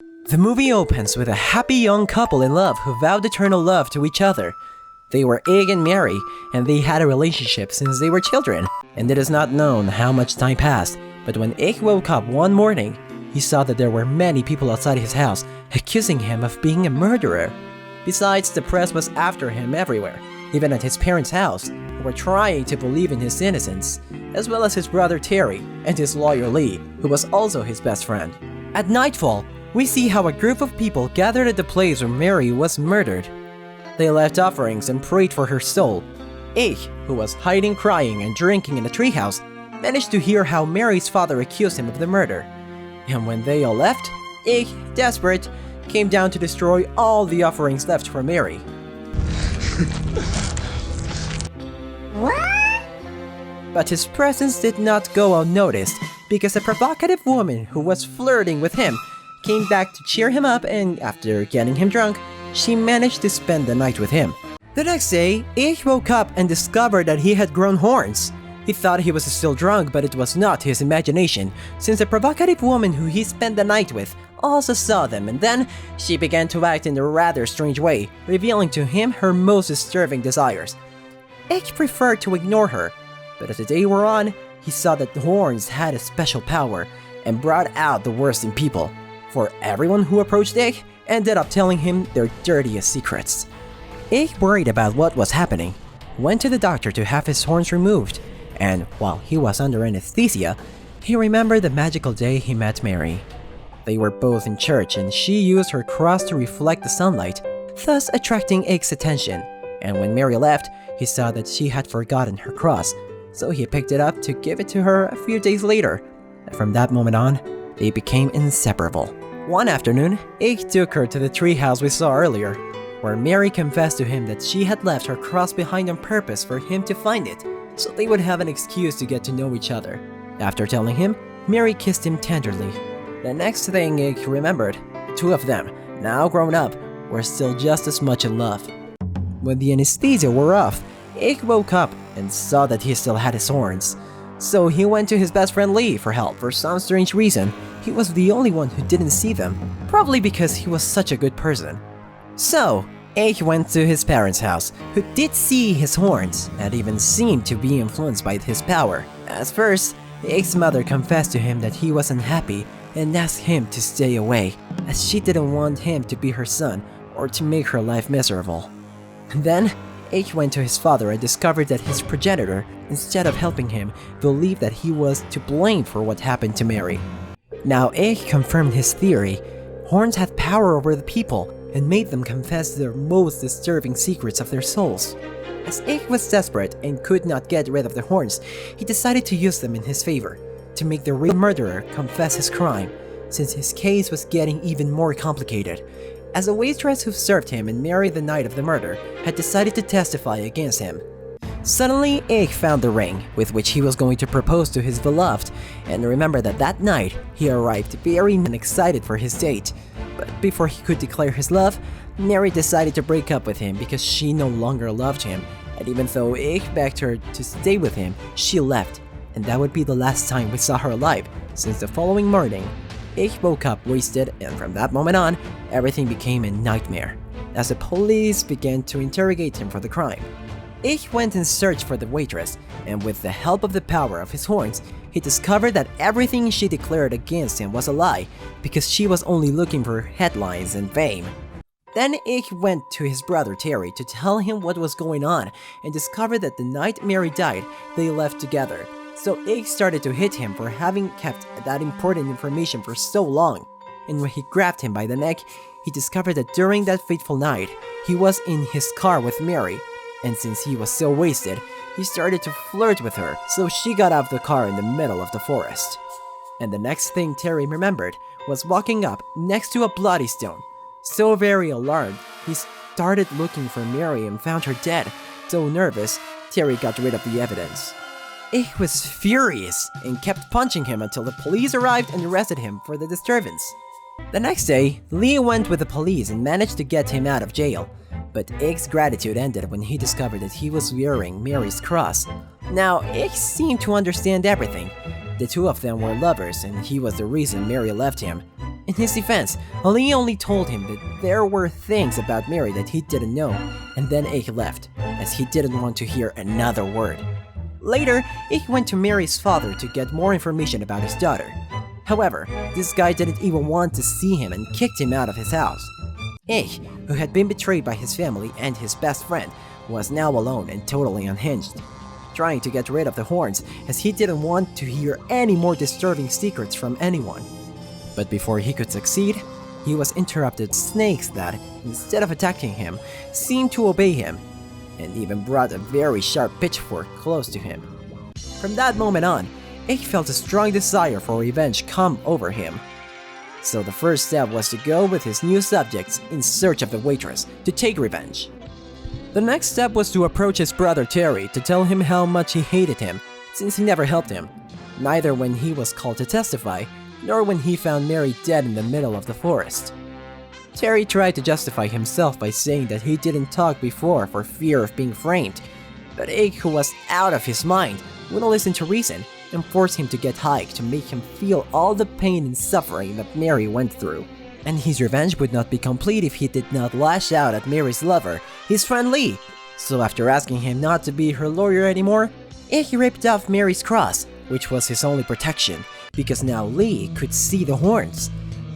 The movie opens with a happy young couple in love who vowed eternal love to each other. They were Ig and Mary, and they had a relationship since they were children, and it is not known how much time passed, but when Ig woke up one morning, he saw that there were many people outside his house accusing him of being a murderer. Besides, the press was after him everywhere, even at his parents' house, who were trying to believe in his innocence, as well as his brother Terry and his lawyer Lee, who was also his best friend. At nightfall, we see how a group of people gathered at the place where Mary was murdered. They left offerings and prayed for her soul. Ig, who was hiding crying and drinking in the treehouse, managed to hear how Mary's father accused him of the murder. And when they all left, Ig, desperate, came down to destroy all the offerings left for Mary. What? But his presence did not go unnoticed, because a provocative woman who was flirting with him came back to cheer him up, and after getting him drunk, she managed to spend the night with him. The next day, Ig woke up and discovered that he had grown horns. He thought he was still drunk, but it was not his imagination, since the provocative woman who he spent the night with also saw them, and then she began to act in a rather strange way, revealing to him her most disturbing desires. Ig preferred to ignore her, but as the day wore on, he saw that the horns had a special power and brought out the worst in people, for everyone who approached Ig ended up telling him their dirtiest secrets. Ig, worried about what was happening, went to the doctor to have his horns removed, and while he was under anesthesia, he remembered the magical day he met Mary. They were both in church and she used her cross to reflect the sunlight, thus attracting Ig's attention, and when Mary left, he saw that she had forgotten her cross, so he picked it up to give it to her a few days later, and from that moment on, they became inseparable. One afternoon, Ig took her to the treehouse we saw earlier, where Mary confessed to him that she had left her cross behind on purpose for him to find it, so they would have an excuse to get to know each other. After telling him, Mary kissed him tenderly. The next thing Ig remembered, the two of them, now grown up, were still just as much in love. When the anesthesia wore off, Ig woke up and saw that he still had his horns. So he went to his best friend Lee for help. For some strange reason, he was the only one who didn't see them, probably because he was such a good person. So, Ig went to his parents' house, who did see his horns, and even seemed to be influenced by his power. At first, Ig's mother confessed to him that he was unhappy and asked him to stay away, as she didn't want him to be her son or to make her life miserable. Then, Ig went to his father and discovered that his progenitor, instead of helping him, believed that he was to blame for what happened to Mary. Now Ig confirmed his theory. Horns had power over the people and made them confess their most disturbing secrets of their souls. As Ig was desperate and could not get rid of the horns, he decided to use them in his favor, to make the real murderer confess his crime, since his case was getting even more complicated, as a waitress who served him and Mary the night of the murder had decided to testify against him. Suddenly, Ig found the ring with which he was going to propose to his beloved, and remembered that that night he arrived very excited for his date. But before he could declare his love, Mary decided to break up with him because she no longer loved him, and even though Ig begged her to stay with him, she left, and that would be the last time we saw her alive, since the following morning, Ig woke up wasted, and from that moment on, everything became a nightmare, as the police began to interrogate him for the crime. Ig went in search for the waitress, and with the help of the power of his horns, he discovered that everything she declared against him was a lie, because she was only looking for headlines and fame. Then Ig went to his brother Terry to tell him what was going on, and discovered that the night Mary died, they left together. So Ig started to hit him for having kept that important information for so long, and when he grabbed him by the neck, he discovered that during that fateful night, he was in his car with Mary, and since he was so wasted, he started to flirt with her, so she got out of the car in the middle of the forest. And the next thing Terry remembered was walking up next to a bloody stone. So very alarmed, he started looking for Mary and found her dead. So nervous, Terry got rid of the evidence. Ig was furious and kept punching him until the police arrived and arrested him for the disturbance. The next day, Lee went with the police and managed to get him out of jail. But Ig's gratitude ended when he discovered that he was wearing Mary's cross. Now, Ig seemed to understand everything. The two of them were lovers, and he was the reason Mary left him. In his defense, Lee only told him that there were things about Mary that he didn't know, and then Ike left, as he didn't want to hear another word. Later, Ike went to Mary's father to get more information about his daughter. However, this guy didn't even want to see him and kicked him out of his house. Ike, who had been betrayed by his family and his best friend, was now alone and totally unhinged, trying to get rid of the horns as he didn't want to hear any more disturbing secrets from anyone. But before he could succeed, he was interrupted snakes that, instead of attacking him, seemed to obey him, and even brought a very sharp pitchfork close to him. From that moment on, Ike felt a strong desire for revenge come over him. So the first step was to go with his new subjects in search of the waitress to take revenge. The next step was to approach his brother Terry to tell him how much he hated him, since he never helped him, neither when he was called to testify, nor when he found Mary dead in the middle of the forest. Terry tried to justify himself by saying that he didn't talk before for fear of being framed, but Ike, who was out of his mind, wouldn't listen to reason and forced him to get high to make him feel all the pain and suffering that Mary went through. And his revenge would not be complete if he did not lash out at Mary's lover, his friend Lee. So after asking him not to be her lawyer anymore, Ike ripped off Mary's cross, which was his only protection, because now Lee could see the horns.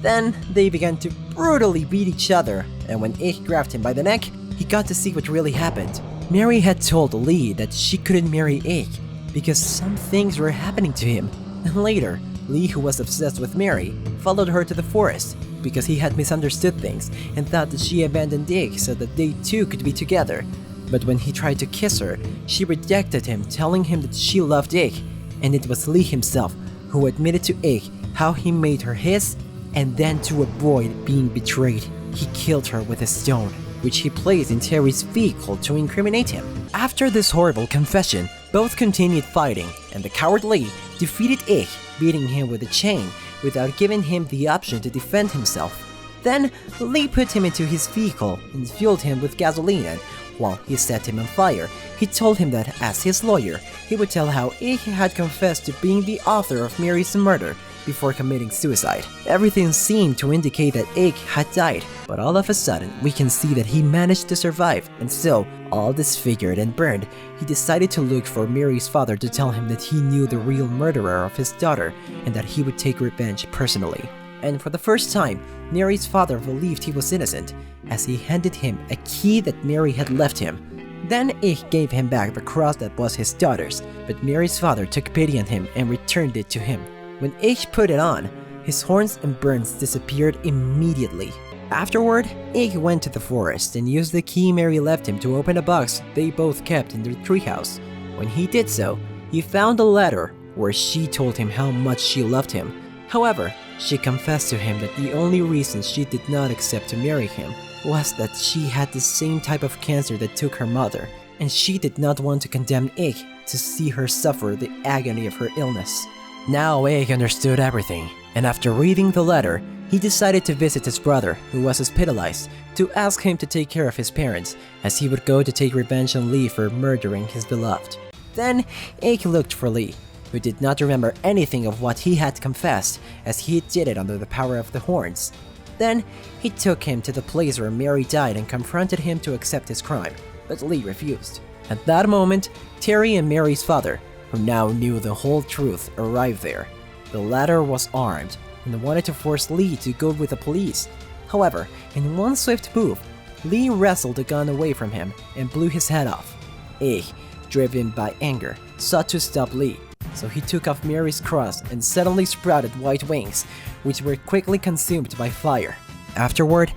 Then they began to brutally beat each other, and when Ike grabbed him by the neck, he got to see what really happened. Mary had told Lee that she couldn't marry Ike because some things were happening to him, and later, Lee, who was obsessed with Mary, followed her to the forest because he had misunderstood things and thought that she abandoned Ike so that they two could be together. But when he tried to kiss her, she rejected him, telling him that she loved Ike, and it was Lee himself who admitted to Ike how he made her his, and then to avoid being betrayed, he killed her with a stone, which he placed in Terry's vehicle to incriminate him. After this horrible confession, both continued fighting, and the coward Lee defeated Ike, beating him with a chain without giving him the option to defend himself. Then, Lee put him into his vehicle and fueled him with gasoline, and while he set him on fire, he told him that as his lawyer, he would tell how Ike had confessed to being the author of Mary's murder before committing suicide. Everything seemed to indicate that Ike had died, but all of a sudden we can see that he managed to survive, and so, all disfigured and burned, he decided to look for Mary's father to tell him that he knew the real murderer of his daughter and that he would take revenge personally. And for the first time, Mary's father believed he was innocent, as he handed him a key that Mary had left him. Then Ike gave him back the cross that was his daughter's, but Mary's father took pity on him and returned it to him. When Ike put it on, his horns and burns disappeared immediately. Afterward, Ike went to the forest and used the key Mary left him to open a box they both kept in their treehouse. When he did so, he found a letter where she told him how much she loved him. However, she confessed to him that the only reason she did not accept to marry him was that she had the same type of cancer that took her mother, and she did not want to condemn Ike to see her suffer the agony of her illness. Now Ike understood everything, and after reading the letter, he decided to visit his brother, who was hospitalized, to ask him to take care of his parents, as he would go to take revenge on Lee for murdering his beloved. Then, Ike looked for Lee, who did not remember anything of what he had confessed, as he did it under the power of the horns. Then, he took him to the place where Mary died and confronted him to accept his crime, but Lee refused. At that moment, Terry and Mary's father, who now knew the whole truth, arrived there. The latter was armed and wanted to force Lee to go with the police. However, in one swift move, Lee wrestled the gun away from him and blew his head off. Ike, driven by anger, sought to stop Lee, so he took off Mary's cross and suddenly sprouted white wings, which were quickly consumed by fire. Afterward,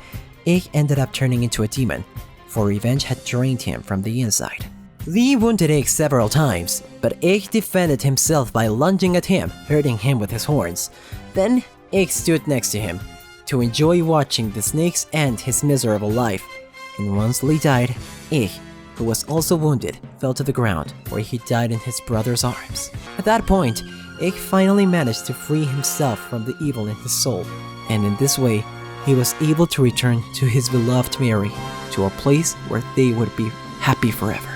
Ike ended up turning into a demon, for revenge had drained him from the inside. Lee wounded Ike several times, but Ike defended himself by lunging at him, hurting him with his horns. Then, Ike stood next to him, to enjoy watching the snakes end his miserable life. And once Lee died, Ike, who was also wounded, fell to the ground, where he died in his brother's arms. At that point, Ike finally managed to free himself from the evil in his soul, and in this way, he was able to return to his beloved Mary, to a place where they would be happy forever.